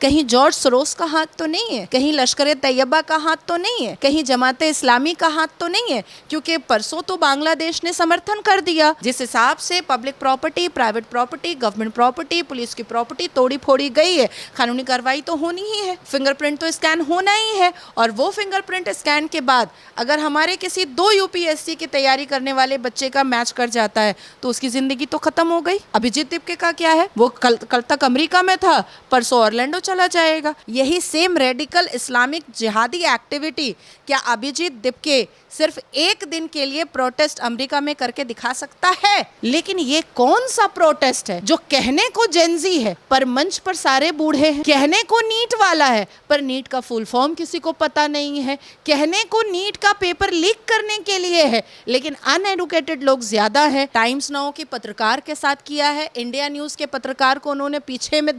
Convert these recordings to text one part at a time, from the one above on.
कहीं George Soros का हाथ तो नहीं है, कहीं लश्कर तैयबा का हाथ तो नहीं है, कहीं जमाते इस्लामी का हाथ तो नहीं है, क्योंकि परसों तो बांग्लादेश ने समर्थन कर दिया। जिस हिसाब से public property, private property, government property, police की प्रॉपर्टी तोड़ी फोड़ी गई है, कानूनी कार्रवाई तो होनी ही है, फिंगरप्रिंट तो स्कैन होना ही है। और वो फिंगरप्रिंट स्कैन के बाद अगर हमारे किसी 2 यूपीएससी की तैयारी करने वाले बच्चे का मैच कर जाता है तो उसकी जिंदगी तो खत्म हो गई। अभिजीत दिपके का क्या है, वो कल तक अमेरिका में था, परसों ऑरलैंडो चला जाएगा। यही सेम रेडिकल इस्लामिक जिहादी एक्टिविटी क्या अभिजीत दिपके सिर्फ एक दिन के लिए प्रोटेस्ट अमेरिका में करके दिखा सकता है? लेकिन ये कौन सा प्रोटेस्ट है जो कहने को जेंजी है पर मंच पर सारे बूढ़े हैं, कहने को नीट वाला है पर नीट का फुल फॉर्म किसी को पता नहीं है, कहने को नीट का पेपर लीक करने के लिए है लेकिन अनएडुकेटेड लोग ज्यादा हैं। टाइम्स नाउ के पत्रकार के साथ किया है, इंडिया न्यूज के पत्रकार को उन्होंने पीछे में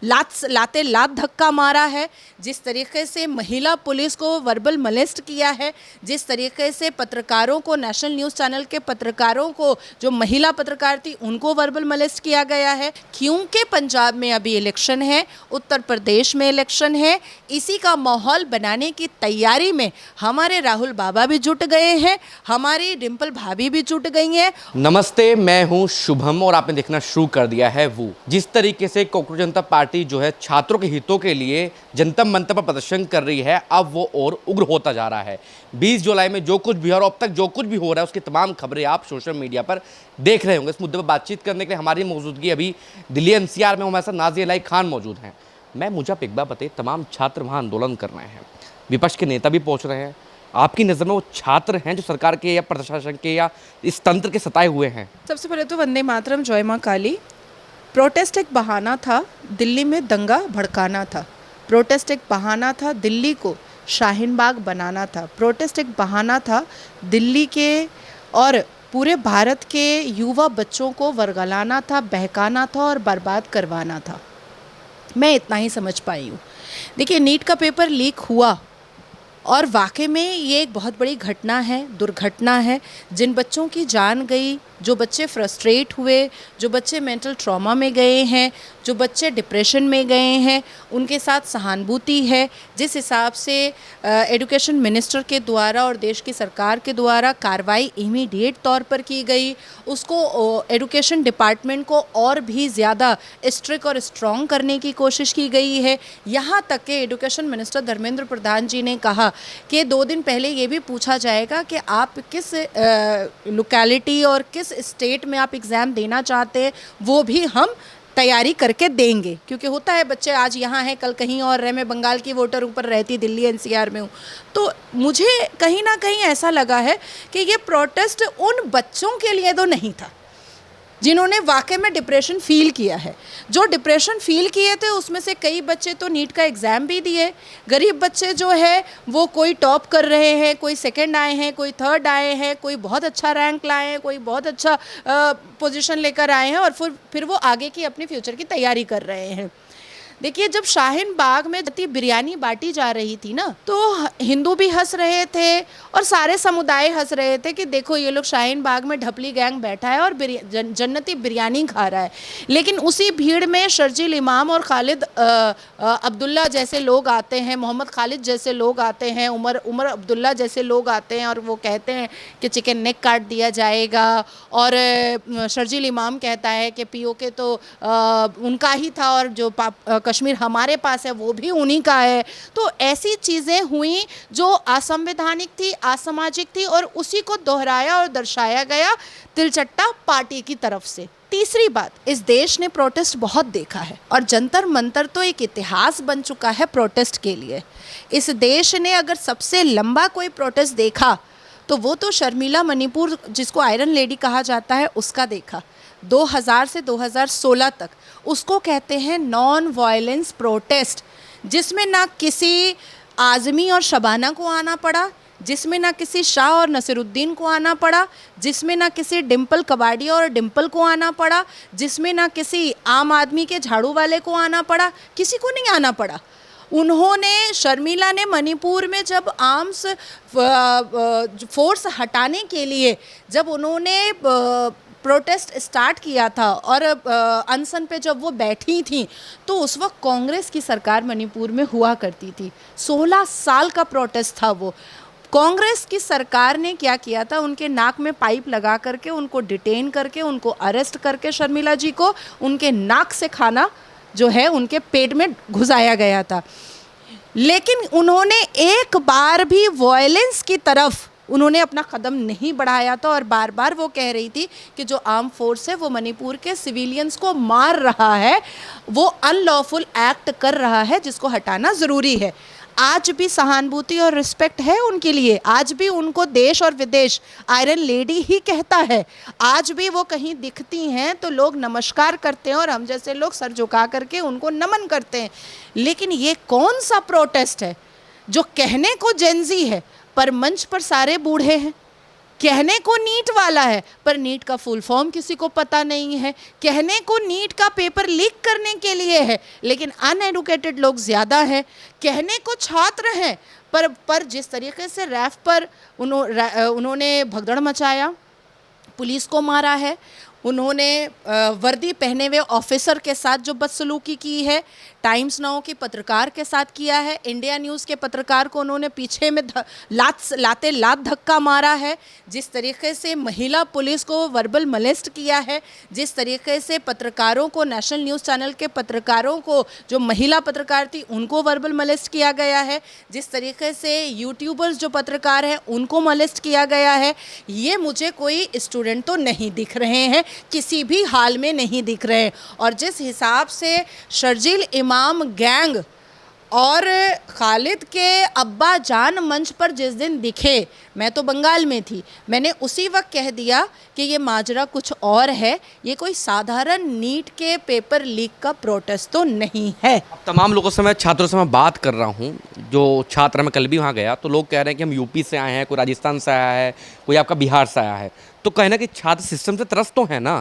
लात धक्का मारा है, जिस तरीके से महिला पुलिस को वर्बल मोलेस्ट किया है, जिस तरीके से पत्रकारों को, नेशनल न्यूज चैनल के पत्रकारों को, जो महिला पत्रकार थी उनको वर्बल मोलेस्ट किया गया है। क्योंकि पंजाब में अभी इलेक्शन है, उत्तर प्रदेश में इलेक्शन है, इसी का माहौल बनाने की तैयारी में हमारे राहुल बाबा भी जुट गए हैं, हमारी डिम्पल भाभी भी जुट गई हैं। नमस्ते, मैं हूं शुभम और आपने देखना शुरू कर दिया है वो। जिस तरीके से कोकरोच जनता पार्टी जो है छात्रों के हितों के लिए जनता मंच पर प्रदर्शन कर रही है, अब वो और उग्र होता जा रहा है। 20 जुलाई में जो कुछ भी और अब तक जो कुछ भी हो रहा है उसकी तमाम खबरें आप सोशल मीडिया पर देख रहे होंगे। इस मुद्दे पर बातचीत करने के लिए हमारी मौजूदगी अभी दिल्ली एनसीआर में हमारे साथ नाज़िया इलाही खान मौजूद हैं। मैं मुझे आप एक बार बताइए, तमाम छात्र वहाँ आंदोलन कर रहे हैं, विपक्ष के नेता भी पहुँच रहे हैं, आपकी नज़र में वो छात्र हैं जो सरकार के या प्रशासन के या इस तंत्र के सताए हुए हैं? सबसे पहले तो वंदे मातरम, जय माँ काली। प्रोटेस्ट एक बहाना था, दिल्ली में दंगा भड़काना था। प्रोटेस्ट एक बहाना था, दिल्ली को शाहीन बाग बनाना था। प्रोटेस्ट एक बहाना था, दिल्ली के और पूरे भारत के युवा बच्चों को वर्गलाना था, बहकाना था और बर्बाद करवाना था। मैं इतना ही समझ पाई हूँ। देखिए, नीट का पेपर लीक हुआ और वाकई में ये एक बहुत बड़ी घटना है, दुर्घटना है। जिन बच्चों की जान गई, जो बच्चे फ्रस्ट्रेट हुए, जो बच्चे मेंटल ट्रॉमा में गए हैं, जो बच्चे डिप्रेशन में गए हैं, उनके साथ सहानुभूति है। जिस हिसाब से एजुकेशन मिनिस्टर के द्वारा और देश की सरकार के द्वारा कार्रवाई इमीडिएट तौर पर की गई, उसको एजुकेशन डिपार्टमेंट को और भी ज़्यादा स्ट्रिक्ट और स्ट्रॉन्ग करने की कोशिश की गई है। यहाँ तक कि एजुकेशन मिनिस्टर धर्मेंद्र प्रधान जी ने कहा कि 2 दिन पहले ये भी पूछा जाएगा कि आप किस लोकेलिटी और किस स्टेट में आप एग्ज़ाम देना चाहते हैं, वो भी हम तैयारी करके देंगे। क्योंकि होता है बच्चे आज यहाँ हैं, कल कहीं और रहे। मैं बंगाल की वोटर ऊपर रहती, दिल्ली एनसीआर में हूँ, तो मुझे कहीं ना कहीं ऐसा लगा है कि ये प्रोटेस्ट उन बच्चों के लिए तो नहीं था जिन्होंने वाकई में डिप्रेशन फील किया है। जो डिप्रेशन फील किए थे उसमें से कई बच्चे तो नीट का एग्ज़ाम भी दिए। गरीब बच्चे जो है वो कोई टॉप कर रहे हैं, कोई सेकंड आए हैं, कोई थर्ड आए हैं, कोई बहुत अच्छा रैंक लाए हैं, कोई बहुत अच्छा पोजीशन लेकर आए हैं और फिर वो आगे की अपनी फ्यूचर की तैयारी कर रहे हैं। देखिए, जब शाहीन बाग में बिरयानी बांटी जा रही थी ना, तो हिंदू भी हंस रहे थे और सारे समुदाय हंस रहे थे कि देखो ये लोग शाहीन बाग में ढपली गैंग बैठा है और जन्नती बिरयानी खा रहा है। लेकिन उसी भीड़ में शर्जील इमाम और खालिद अब्दुल्ला जैसे लोग आते हैं, मोहम्मद खालिद जैसे लोग आते हैं, उमर अब्दुल्ला जैसे लोग आते हैं और वो कहते हैं कि चिकन नेक काट दिया जाएगा। और शर्जील इमाम कहता है कि पीओके तो उनका ही था और जो कश्मीर हमारे पास है वो भी उन्हीं का है। तो ऐसी चीज़ें हुई जो असंवैधानिक थी, असामाजिक थी और उसी को दोहराया और दर्शाया गया तिलचट्टा पार्टी की तरफ से। तीसरी बात, इस देश ने प्रोटेस्ट बहुत देखा है और जंतर मंतर तो एक इतिहास बन चुका है प्रोटेस्ट के लिए। इस देश ने अगर सबसे लंबा कोई प्रोटेस्ट देखा तो वो तो शर्मिला मणिपुर, जिसको आयरन लेडी कहा जाता है, उसका देखा। 2000 से 2016 तक उसको कहते हैं नॉन वायलेंस प्रोटेस्ट, जिसमें ना किसी आज़मी और शबाना को आना पड़ा, जिसमें ना किसी शाह और नसीरुद्दीन को आना पड़ा, जिसमें ना किसी डिम्पल कबाड़िया और डिम्पल को आना पड़ा, जिसमें ना किसी आम आदमी के झाड़ू वाले को आना पड़ा, किसी को नहीं आना पड़ा। उन्होंने, शर्मिला ने मणिपुर में जब आर्म्स फोर्स हटाने के लिए जब उन्होंने प्रोटेस्ट स्टार्ट किया था और अनशन पे जब वो बैठी थी तो उस वक्त कांग्रेस की सरकार मणिपुर में हुआ करती थी। 16 साल का प्रोटेस्ट था वो। कांग्रेस की सरकार ने क्या किया था, उनके नाक में पाइप लगा करके उनको डिटेन करके उनको अरेस्ट करके शर्मिला जी को उनके नाक से खाना जो है उनके पेट में घुसाया गया था। लेकिन उन्होंने एक बार भी वॉयलेंस की तरफ उन्होंने अपना कदम नहीं बढ़ाया था और बार बार वो कह रही थी कि जो आर्म फोर्स है वो मणिपुर के सिविलियंस को मार रहा है, वो अनलॉफुल एक्ट कर रहा है जिसको हटाना ज़रूरी है। आज भी सहानुभूति और रिस्पेक्ट है उनके लिए, आज भी उनको देश और विदेश आयरन लेडी ही कहता है। आज भी वो कहीं दिखती हैं तो लोग नमस्कार करते हैं और हम जैसे लोग सर झुका करके उनको नमन करते हैं। लेकिन ये कौन सा प्रोटेस्ट है जो कहने को जेंजी है पर मंच पर सारे बूढ़े हैं, कहने को नीट वाला है पर नीट का फुल फॉर्म किसी को पता नहीं है, कहने को नीट का पेपर लीक करने के लिए है लेकिन अनएडुकेटेड लोग ज़्यादा हैं, कहने को छात्र हैं पर जिस तरीके से रैफ पर उन्होंने भगदड़ मचाया, पुलिस को मारा है, उन्होंने वर्दी पहने हुए ऑफिसर के साथ जो बदसलूकी की है, टाइम्स नाउ के पत्रकार के साथ किया है, इंडिया न्यूज़ के पत्रकार को उन्होंने पीछे में लात धक्का मारा है, जिस तरीके से महिला पुलिस को वर्बल मलेस्ट किया है, जिस तरीके से पत्रकारों को, नेशनल न्यूज़ चैनल के पत्रकारों को, जो महिला पत्रकार थी उनको वर्बल मलेस्ट किया गया है, जिस तरीके से यूट्यूबर्स जो पत्रकार हैं उनको मलेस्ट किया गया है। ये मुझे कोई स्टूडेंट तो नहीं दिख रहे हैं, किसी भी हाल में नहीं दिख रहे हैं। और जिस हिसाब से शर्जील इमाम गैंग और खालिद के अब्बा जान मंच पर जिस दिन दिखे, मैं तो बंगाल में थी, मैंने उसी वक्त कह दिया कि ये माजरा कुछ और है, ये कोई साधारण नीट के पेपर लीक का प्रोटेस्ट तो नहीं है। अब तमाम लोगों से मैं, छात्रों से मैं बात कर रहा हूँ, जो छात्र, मैं कल भी वहाँ गया तो लोग कह रहे हैं कि हम यूपी से आए हैं, कोई राजस्थान से आया है, कोई आपका बिहार से आया है, तो कहना कि छात्र सिस्टम से त्रस्त तो है ना,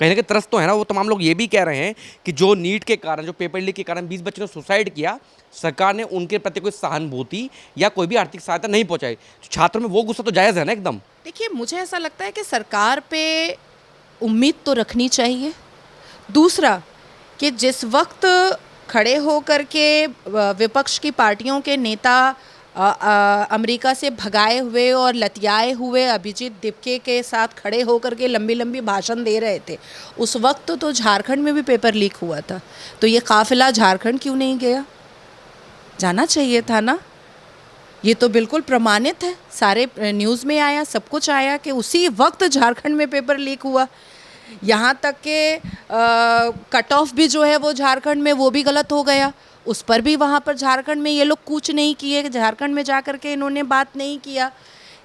कहने के त्रस्त तो है ना। वो तमाम लोग ये भी कह रहे हैं कि जो नीट के कारण, जो पेपर लीक के कारण 20 बच्चों ने सुसाइड किया, सरकार ने उनके प्रति कोई सहानुभूति या कोई भी आर्थिक सहायता नहीं पहुंचाई। तो छात्रों में वो गुस्सा तो जायज़ है ना एकदम। देखिए, मुझे ऐसा लगता है कि सरकार पे उम्मीद तो रखनी चाहिए। दूसरा कि जिस वक्त खड़े होकर के विपक्ष की पार्टियों के नेता अमेरिका से भगाए हुए और लतियाए हुए अभिजीत दिपके के साथ खड़े होकर के लंबी लंबी भाषण दे रहे थे, उस वक्त तो झारखंड में भी पेपर लीक हुआ था, तो ये काफिला झारखंड क्यों नहीं गया? जाना चाहिए था ना। ये तो बिल्कुल प्रमाणित है, सारे न्यूज़ में आया, सब कुछ आया कि उसी वक्त झारखंड में पेपर लीक हुआ। यहाँ तक के कट ऑफ भी जो है वो झारखंड में वो भी गलत हो गया, उस पर भी वहाँ पर झारखंड में ये लोग कूच नहीं किए, झारखंड में जा कर के इन्होंने बात नहीं किया।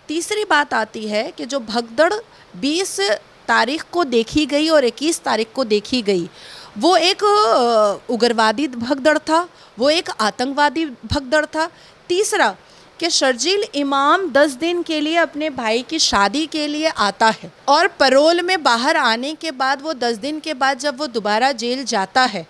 तीसरी बात आती है कि जो भगदड़ 20 तारीख को देखी गई और 21 तारीख को देखी गई, वो एक उग्रवादी भगदड़ था, वो एक आतंकवादी भगदड़ था। तीसरा कि शर्जील इमाम 10 दिन के लिए अपने भाई की शादी के लिए आता है और पैरोल में बाहर आने के बाद वो 10 दिन के बाद जब वो दोबारा जेल जाता है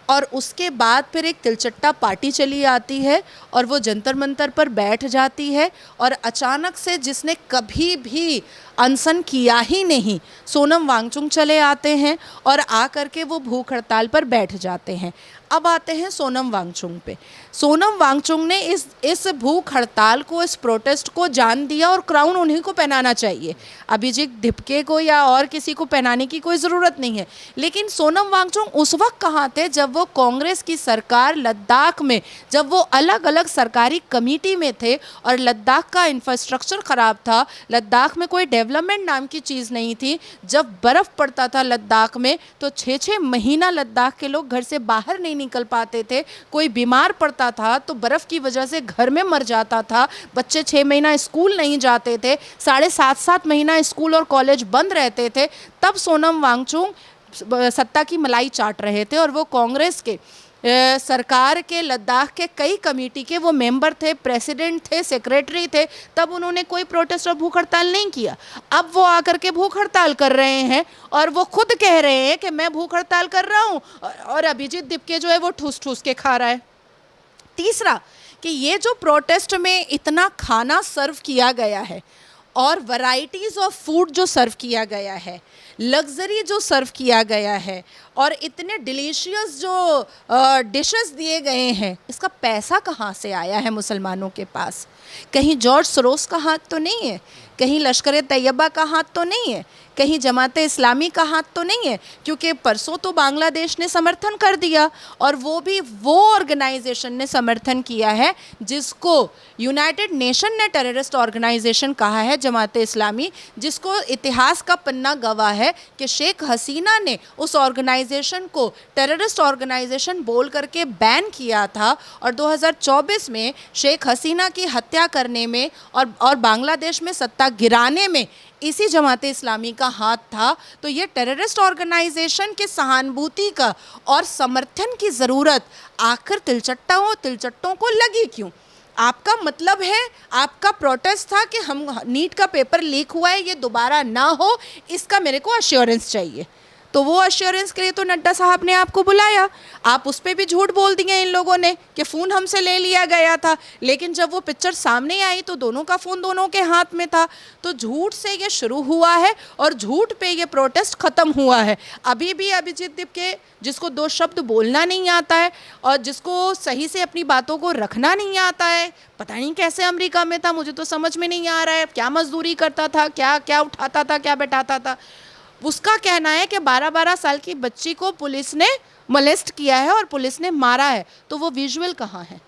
और उसके बाद फिर एक तिलचट्टा पार्टी चली आती है और वो जंतर मंतर पर बैठ जाती है और अचानक से जिसने कभी भी अनशन किया ही नहीं, सोनम वांगचुक चले आते हैं और आकर के वो भूख हड़ताल पर बैठ जाते हैं। अब आते हैं सोनम वांगचुक पे। सोनम वांगचुक ने इस भूख हड़ताल को, इस प्रोटेस्ट को जान दिया और क्राउन उन्हीं को पहनाना चाहिए, अभिजीत दिपके को या और किसी को पहनाने की कोई ज़रूरत नहीं है। लेकिन सोनम वांगचुक उस वक्त कहाँ थे जब वो कांग्रेस की सरकार लद्दाख में, जब वो अलग अलग सरकारी कमेटी में थे और लद्दाख का इंफ्रास्ट्रक्चर ख़राब था, लद्दाख में कोई डेवलपमेंट नाम की चीज़ नहीं थी। जब बर्फ़ पड़ता था लद्दाख में तो 6-6 महीना लद्दाख के लोग घर से बाहर नहीं निकल पाते थे, कोई बीमार पड़ता था तो बर्फ़ की वजह से घर में मर जाता था, बच्चे 6 महीना स्कूल नहीं जाते थे, 7.5 महीना स्कूल और कॉलेज बंद रहते थे। तब सोनम वांगचुक सत्ता की मलाई चाट रहे थे और वो कांग्रेस के सरकार के लद्दाख के कई कमेटी के वो मेंबर थे, प्रेसिडेंट थे, सेक्रेटरी थे, तब उन्होंने कोई प्रोटेस्ट और भूख हड़ताल नहीं किया। अब वो आकर के भूख हड़ताल कर रहे हैं और वो खुद कह रहे हैं कि मैं भूख हड़ताल कर रहा हूँ और अभिजीत दिपके जो है वो ठूस ठूस के खा रहा है। तीसरा कि ये जो प्रोटेस्ट में इतना खाना सर्व किया गया है और वैरायटीज़ ऑफ फूड जो सर्व किया गया है, लग्जरी जो सर्व किया गया है और इतने डिलीशियस जो डिशेस दिए गए हैं, इसका पैसा कहाँ से आया है मुसलमानों के पास? कहीं जॉर्ज सोरोस का हाथ तो नहीं है, कहीं लश्कर तैयबा का हाथ तो नहीं है, कहीं जमात इस्लामी का हाथ तो नहीं है? क्योंकि परसों तो बांग्लादेश ने समर्थन कर दिया, और वो भी वो ऑर्गेनाइजेशन ने समर्थन किया है जिसको यूनाइटेड नेशन ने टेररिस्ट ऑर्गेनाइजेशन कहा है, जमात इस्लामी, जिसको इतिहास का पन्ना गवाह है कि शेख हसीना ने उस ऑर्गेनाइजेशन को टेररिस्ट ऑर्गेनाइजेशन बोल करके बैन किया था। और 2024 में शेख हसीना की हत्या करने में और बांग्लादेश में सत्ता गिराने में इसी जमात इस्लामी का हाथ था। तो ये टेररिस्ट ऑर्गेनाइजेशन के सहानुभूति का और समर्थन की ज़रूरत आखिर तिलचट्टों को लगी क्यों? आपका मतलब है, आपका प्रोटेस्ट था कि हम नीट का पेपर लीक हुआ है, ये दोबारा ना हो, इसका मेरे को अश्योरेंस चाहिए। तो वो अश्योरेंस के लिए तो नड्डा साहब ने आपको बुलाया। आप उस पर भी झूठ बोल दिए इन लोगों ने कि फ़ोन हमसे ले लिया गया था, लेकिन जब वो पिक्चर सामने आई तो दोनों का फ़ोन दोनों के हाथ में था। तो झूठ से ये शुरू हुआ है और झूठ पे ये प्रोटेस्ट ख़त्म हुआ है। अभी भी अभिजीत दीपके, जिसको दो शब्द बोलना नहीं आता है और जिसको सही से अपनी बातों को रखना नहीं आता है, पता नहीं कैसे अमेरिका में था, मुझे तो समझ में नहीं आ रहा है, क्या मजदूरी करता था, क्या क्या उठाता था, क्या बैठाता था। उसका कहना है कि 12-12 साल की बच्ची को पुलिस ने मोलेस्ट किया है और पुलिस ने मारा है। तो वो विजुअल कहाँ है?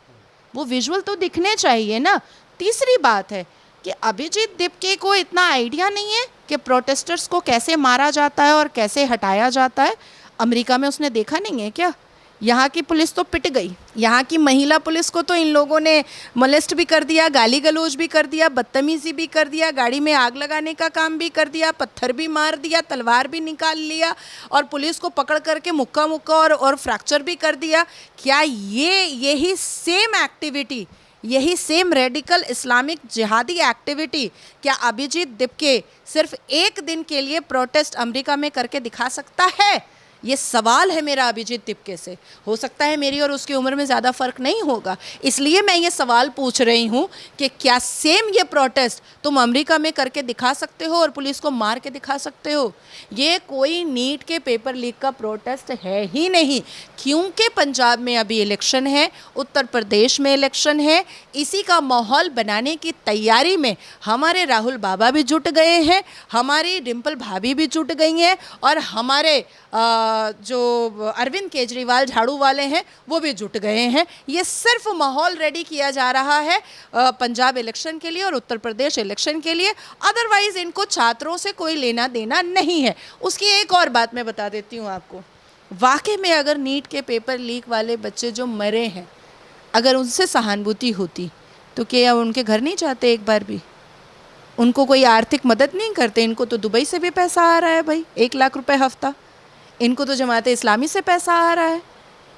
वो विजुअल तो दिखने चाहिए ना। तीसरी बात है कि अभिजीत दीपके को इतना आइडिया नहीं है कि प्रोटेस्टर्स को कैसे मारा जाता है और कैसे हटाया जाता है। अमेरिका में उसने देखा नहीं है क्या? यहाँ की पुलिस तो पिट गई, यहाँ की महिला पुलिस को तो इन लोगों ने मोलेस्ट भी कर दिया, गाली गलौज भी कर दिया, बदतमीज़ी भी कर दिया, गाड़ी में आग लगाने का काम भी कर दिया, पत्थर भी मार दिया, तलवार भी निकाल लिया और पुलिस को पकड़ करके मुक्का और फ्रैक्चर भी कर दिया। क्या यही सेम एक्टिविटी, यही सेम रेडिकल इस्लामिक जिहादी एक्टिविटी क्या अभिजीत दीपके सिर्फ एक दिन के लिए प्रोटेस्ट अमेरिका में करके दिखा सकता है? ये सवाल है मेरा अभिजीत दीपके से। हो सकता है मेरी और उसकी उम्र में ज़्यादा फ़र्क नहीं होगा, इसलिए मैं ये सवाल पूछ रही हूँ कि क्या सेम ये प्रोटेस्ट तुम अमेरिका में करके दिखा सकते हो और पुलिस को मार के दिखा सकते हो? ये कोई नीट के पेपर लीक का प्रोटेस्ट है ही नहीं, क्योंकि पंजाब में अभी इलेक्शन है, उत्तर प्रदेश में इलेक्शन है। इसी का माहौल बनाने की तैयारी में हमारे राहुल बाबा भी जुट गए हैं, हमारी डिम्पल भाभी भी जुट गई हैं और हमारे जो अरविंद केजरीवाल झाड़ू वाले हैं वो भी जुट गए हैं। ये सिर्फ माहौल रेडी किया जा रहा है पंजाब इलेक्शन के लिए और उत्तर प्रदेश इलेक्शन के लिए। अदरवाइज़ इनको छात्रों से कोई लेना देना नहीं है। उसकी एक और बात मैं बता देती हूँ आपको। वाकई में अगर नीट के पेपर लीक वाले बच्चे जो मरे हैं, अगर उनसे सहानुभूति होती तो क्या उनके घर नहीं जाते एक बार भी? उनको कोई आर्थिक मदद नहीं करते? इनको तो दुबई से भी पैसा आ रहा है भाई, 1 लाख रुपए हफ्ता। इनको तो जमात इस्लामी से पैसा आ रहा है,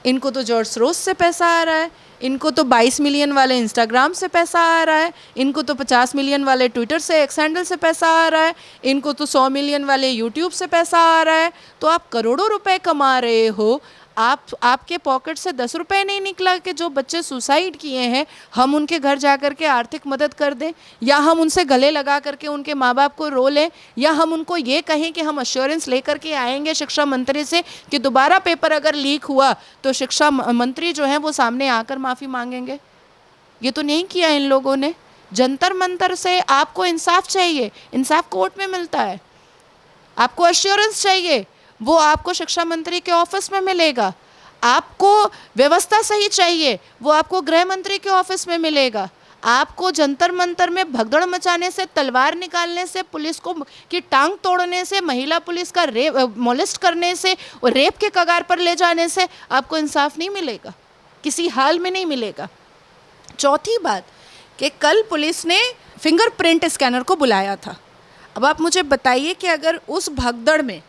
इनको तो जॉर्ज सोरोस से पैसा आ रहा है, इनको तो 22 मिलियन वाले इंस्टाग्राम से पैसा आ रहा है, इनको तो 50 मिलियन वाले ट्विटर से एक्स हैंडल से पैसा आ रहा है, इनको तो 100 मिलियन वाले यूट्यूब से पैसा आ रहा है। तो आप करोड़ों रुपए कमा रहे हो, आपके पॉकेट से 10 रुपए नहीं निकला कि जो बच्चे सुसाइड किए हैं हम उनके घर जा कर के आर्थिक मदद कर दें, या हम उनसे गले लगा करके उनके माँ बाप को रो लें, या हम उनको ये कहें कि हम अश्योरेंस लेकर के आएंगे शिक्षा मंत्री से कि दोबारा पेपर अगर लीक हुआ तो शिक्षा मंत्री जो हैं वो सामने आकर माफ़ी मांगेंगे। ये तो नहीं किया इन लोगों ने। जंतर मंतर से आपको इंसाफ चाहिए, इंसाफ कोर्ट में मिलता है। आपको अश्योरेंस चाहिए, वो आपको शिक्षा मंत्री के ऑफिस में मिलेगा। आपको व्यवस्था सही चाहिए, वो आपको गृह मंत्री के ऑफिस में मिलेगा। आपको जंतर मंतर में भगदड़ मचाने से, तलवार निकालने से, पुलिस को की टांग तोड़ने से, महिला पुलिस का मोलेस्ट करने से, रेप के कगार पर ले जाने से आपको इंसाफ नहीं मिलेगा, किसी हाल में नहीं मिलेगा। चौथी बात कि कल पुलिस ने फिंगरप्रिंट स्कैनर को बुलाया था। अब आप मुझे बताइए कि अगर उस भगदड़ में,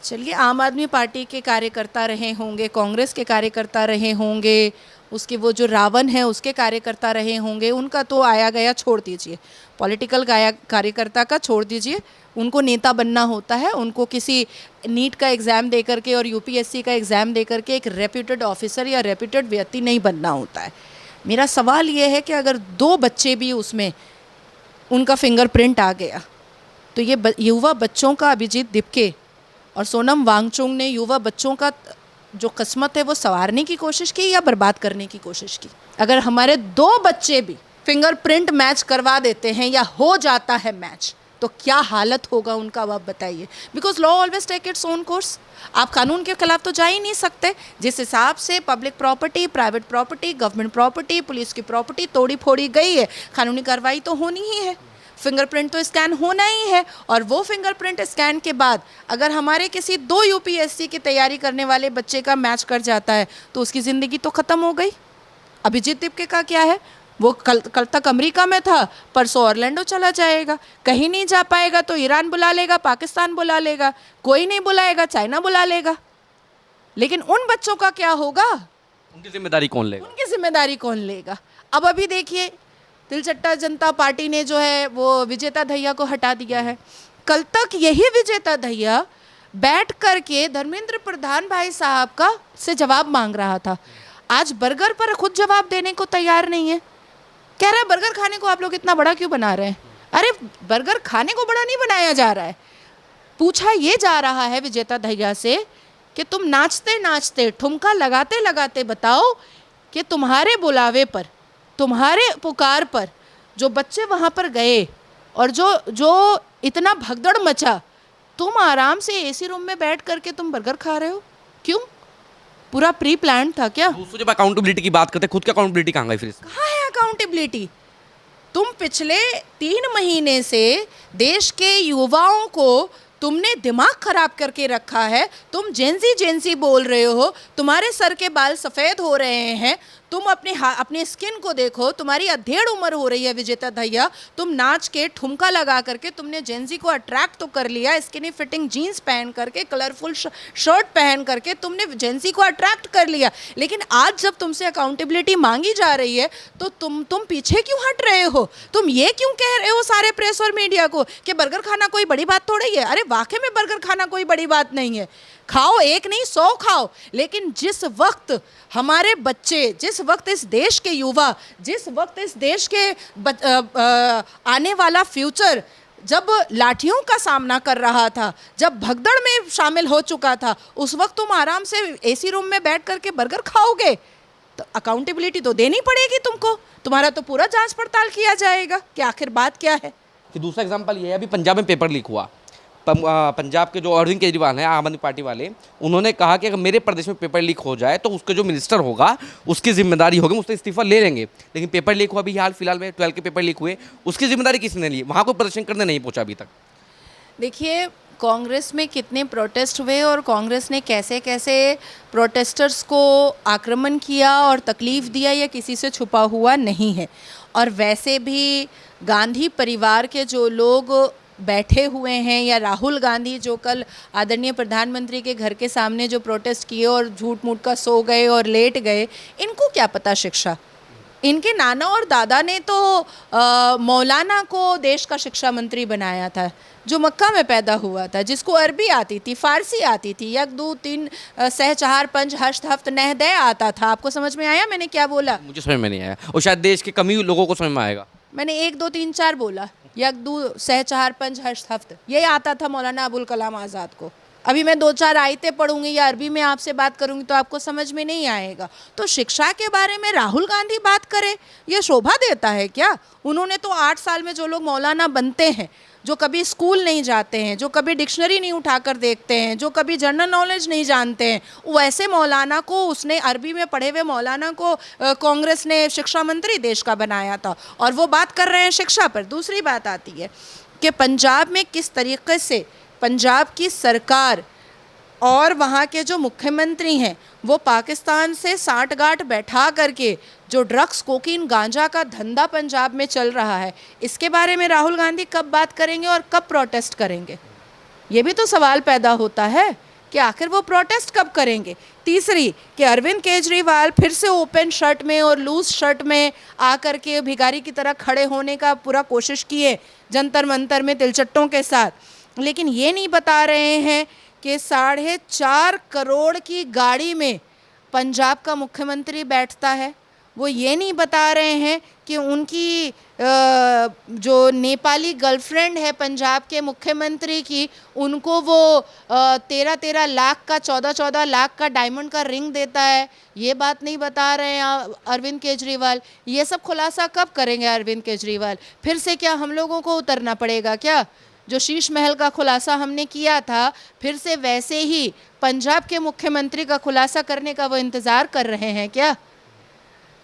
चलिए आम आदमी पार्टी के कार्यकर्ता रहे होंगे, कांग्रेस के कार्यकर्ता रहे होंगे, उसके वो जो रावण है उसके कार्यकर्ता रहे होंगे, उनका तो आया गया छोड़ दीजिए, पॉलिटिकल कार्यकर्ता का छोड़ दीजिए, उनको नेता बनना होता है, उनको किसी नीट का एग्ज़ाम दे करके और यूपीएससी का एग्ज़ाम दे करके एक रेप्यूटेड ऑफिसर या रेप्यूटेड व्यक्ति नहीं बनना होता है। मेरा सवाल ये है कि अगर 2 बच्चे भी उसमें उनका फिंगरप्रिंट आ गया तो ये युवा बच्चों का अभिजीत दीपके और सोनम वांगचुक ने युवा बच्चों का जो किस्मत है वो संवारने की कोशिश की या बर्बाद करने की कोशिश की। अगर हमारे 2 बच्चे भी फिंगरप्रिंट मैच करवा देते हैं या हो जाता है मैच, तो क्या हालत होगा उनका, आप बताइए। Because law always take its own course. आप कानून के खिलाफ तो जा ही नहीं सकते। जिस हिसाब से public property, private property, government property, police की प्रॉपर्टी तोड़ी फोड़ी गई है, कानूनी कार्रवाई तो होनी ही है। फिंगरप्रिंट तो स्कैन होना ही है। और वो फिंगरप्रिंट स्कैन के बाद अगर हमारे किसी 2 यूपीएससी की तैयारी करने वाले बच्चे का मैच कर जाता है तो उसकी ज़िंदगी तो ख़त्म हो गई। अभिजीत दीपके का क्या है, वो कल तक अमेरिका में था, परसों ऑरलैंडो चला जाएगा। कहीं नहीं जा पाएगा तो ईरान बुला लेगा, पाकिस्तान बुला लेगा, कोई नहीं बुलाएगा, चाइना बुला लेगा। लेकिन उन बच्चों का क्या होगा, उनकी जिम्मेदारी कौन लेगा? उनकी जिम्मेदारी कौन लेगा। अब अभी देखिए तिलचट्टा जनता पार्टी ने जो है वो विजेता दहिया को हटा दिया है। कल तक यही विजेता दहिया बैठ करके धर्मेंद्र प्रधान भाई साहब का से जवाब मांग रहा था। आज बर्गर पर खुद जवाब देने को तैयार नहीं है। कह रहा है बर्गर खाने को आप लोग इतना बड़ा क्यों बना रहे हैं। अरे बर्गर खाने को बड़ा नहीं बनाया जा रहा है। पूछा ये जा रहा है विजेता दहिया से कि तुम नाचते नाचते, ठुमका लगाते लगाते बताओ कि तुम्हारे बुलावे पर, तुम्हारे पुकार पर जो बच्चे वहाँ पर गए और जो इतना भगदड़ मचा, तुम आराम से एसी रूम में बैठ करके तुम बर्गर खा रहे हो, क्यों? पूरा प्री प्लान था क्या? दूसरों जब अकाउंटेबिलिटी की बात करते हैं, खुद की अकाउंटेबिलिटी कहाँ गई फिर इसमें? कहाँ है अकाउंटेबिलिटी? तुम पिछले 3 महीने से देश के युवाओं को तुमने दिमाग खराब करके रखा है। तुम जेंजी बोल रहे हो, तुम्हारे सर के बाल सफ़ेद हो रहे हैं। तुम अपने स्किन को देखो, तुम्हारी अधेड़ उम्र हो रही है विजेता दहिया। तुम नाच के ठुमका लगा करके तुमने जेंजी को अट्रैक्ट तो कर लिया, स्किनी फिटिंग जीन्स पहन करके, कलरफुल शर्ट पहन करके तुमने जेंजी को अट्रैक्ट कर लिया। लेकिन आज जब तुमसे अकाउंटेबिलिटी मांगी जा रही है तो तुम पीछे क्यों हट रहे हो? तुम ये क्यों कह रहे हो सारे प्रेस और मीडिया को कि बर्गर खाना कोई बड़ी बात थोड़ी है? अरे वाकई में बर्गर खाना कोई बड़ी बात नहीं है। खाओ, 1 नहीं 100 खाओ। लेकिन जिस वक्त हमारे बच्चे, जिस वक्त इस देश के युवा, जिस वक्त इस देश के आने वाला फ्यूचर जब लाठियों का सामना कर रहा था, जब भगदड़ में शामिल हो चुका था, उस वक्त तुम आराम से एसी रूम में बैठ करके बर्गर खाओगे तो अकाउंटेबिलिटी तो देनी पड़ेगी तुमको। तुम्हारा तो पूरा जांच पड़ताल किया जाएगा कि आखिर बात क्या है। कि दूसरा एग्जांपल ये है, अभी पंजाब में पेपर लीक हुआ। पंजाब के जो अरविंद केजरीवाल हैं, आम आदमी पार्टी वाले, उन्होंने कहा कि अगर मेरे प्रदेश में पेपर लीक हो जाए तो उसके जो मिनिस्टर होगा उसकी जिम्मेदारी होगी, उससे इस्तीफा ले लेंगे। लेकिन पेपर लीक हुआ अभी हाल फिलहाल में 12 के पेपर लीक हुए, उसकी जिम्मेदारी किसने ली? वहाँ कोई प्रदर्शन करने नहीं पहुँचा अभी तक। देखिए कांग्रेस में कितने प्रोटेस्ट हुए और कांग्रेस ने कैसे कैसे प्रोटेस्टर्स को आक्रमण किया और तकलीफ़ दिया, यह किसी से छुपा हुआ नहीं है। और वैसे भी गांधी परिवार के जो लोग बैठे हुए हैं या राहुल गांधी जो कल आदरणीय प्रधानमंत्री के घर के सामने जो प्रोटेस्ट किए और झूठ मूठ का सो गए और लेट गए, इनको क्या पता शिक्षा? इनके नाना और दादा ने तो मौलाना को देश का शिक्षा मंत्री बनाया था, जो मक्का में पैदा हुआ था, जिसको अरबी आती थी, फ़ारसी आती थी, 1 2 3 सह 4 5 हश्त हफ्त नहदे आता था। आपको समझ में आया मैंने क्या बोला? मुझे समझ में नहीं आया, और शायद देश के कम ही लोगों को समझ में आएगा। मैंने 1 2 3 4 बोला, 1 2 सह 4 5 हश्त हफ्त, यही आता था मौलाना अबुल कलाम आज़ाद को। अभी मैं 2-4 आयतें पढ़ूंगी या अरबी में आपसे बात करूंगी तो आपको समझ में नहीं आएगा। तो शिक्षा के बारे में राहुल गांधी बात करे, ये शोभा देता है क्या? उन्होंने तो 8 साल में जो लोग मौलाना बनते हैं, जो कभी स्कूल नहीं जाते हैं, जो कभी डिक्शनरी नहीं उठाकर देखते हैं, जो कभी जनरल नॉलेज नहीं जानते हैं, वैसे मौलाना को, उसने अरबी में पढ़े हुए मौलाना को कांग्रेस ने शिक्षा मंत्री देश का बनाया था। और वो बात कर रहे हैं शिक्षा पर। दूसरी बात आती है कि पंजाब में किस तरीके से पंजाब की सरकार और वहाँ के जो मुख्यमंत्री हैं वो पाकिस्तान से साठगांठ बैठा करके जो ड्रग्स, कोकीन, गांजा का धंधा पंजाब में चल रहा है, इसके बारे में राहुल गांधी कब बात करेंगे और कब प्रोटेस्ट करेंगे? ये भी तो सवाल पैदा होता है कि आखिर वो प्रोटेस्ट कब करेंगे। तीसरी कि अरविंद केजरीवाल फिर से ओपन शर्ट में और लूज शर्ट में आकर के भिखारी की तरह खड़े होने का पूरा कोशिश किए जंतर मंतर में तिलचट्टों के साथ, लेकिन ये नहीं बता रहे हैं कि 4.5 करोड़ की गाड़ी में पंजाब का मुख्यमंत्री बैठता है वो ये नहीं बता रहे हैं कि उनकी जो नेपाली गर्लफ्रेंड है पंजाब के मुख्यमंत्री की, उनको वो 13-13 लाख का 14-14 लाख का डायमंड का रिंग देता है। ये बात नहीं बता रहे हैं अरविंद केजरीवाल। ये सब खुलासा कब करेंगे अरविंद केजरीवाल? फिर से क्या हम लोगों को उतरना पड़ेगा क्या? जो शीश महल का खुलासा हमने किया था, फिर से वैसे ही पंजाब के मुख्यमंत्री का खुलासा करने का वो इंतज़ार कर रहे हैं क्या?